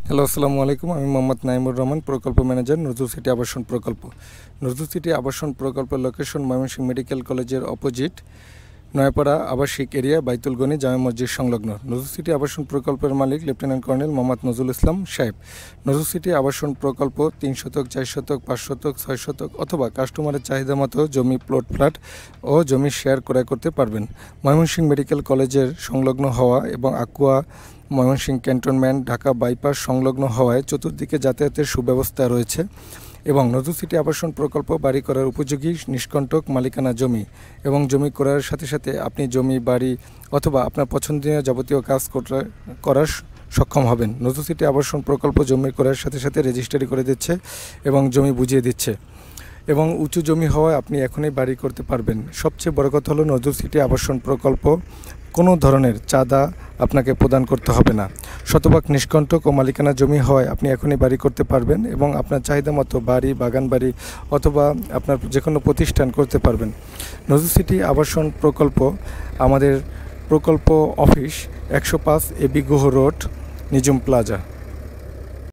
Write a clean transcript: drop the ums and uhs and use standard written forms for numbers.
Hello, আসসালামু আলাইকুম। আমি মোহাম্মদ নাইমুর রহমান, প্রকল্প ম্যানেজার, নজরুল সিটি আবাসন প্রকল্প। নজরুল সিটি আবাসন প্রকল্পের লোকেশন ময়মনসিংহ মেডিকেল কলেজের অপোজিট, নয়াপাড়া আবাসিক এরিয়া, বাইতুলগনি জামে মসজিদ সংলগ্ন। নজরুল সিটি আবাসন প্রকল্পের মালিক লেফটেন্যান্ট কর্নেল মোহাম্মদ নজরুল ইসলাম সাহেব। নজরুল সিটি আবাসন প্রকল্প 3 শতক, 4 শতক, 5 শতক, 6 শতক অথবা কাস্টমারের চাহিদা মতো জমি, প্লট, ফ্ল্যাট ও জমি শেয়ার ক্রয় করতে পারবেন। ময়মনসিংহ মেডিকেল কলেজের সংলগ্ন হওয়া এবং Aqua Mymensingh cantonment Dhaka bypass সংলগ্ন হওয়ায় চতুর্দিকে যাতায়াতের সুব্যবস্থা রয়েছে এবং নজরুল সিটি আবাসন প্রকল্প বাড়ি করার উপযোগী নিষ্কণ্টক মালিকানা জমি এবং জমি ক্রয়ের সাথে সাথে আপনি জমি, বাড়ি অথবা আপনার পছন্দনীয় যাবতীয় কাজ করার সক্ষম হবেন। নজরুল সিটি আবাসন প্রকল্প জমি ক্রয়ের সাথে সাথে রেজিস্ট্রি করে দিচ্ছে এবং জমি বুঝিয়ে দিচ্ছে এবং উঁচু জমি হওয়ায় আপনি এখনই বাড়ি করতে পারবেন। সবচেয়ে বড় কথা হলো, নজরুল সিটি আবাসন প্রকল্প কোনো ধরনের চাঁদা আপনাকে প্রদান করতে হবে না। শতভাগ নিষ্কণ্টক ও মালিকানা জমি হওয়ায় আপনি এখনই বাড়ি করতে পারবেন এবং আপনার চাহিদা মতো বাড়ি, বাগান বাড়ি অথবা আপনার যে কোনো প্রতিষ্ঠান করতে পারবেন। নজরুল সিটি আবাসন প্রকল্প, আমাদের প্রকল্প office 105 A B Guha road, Nijhum plaza.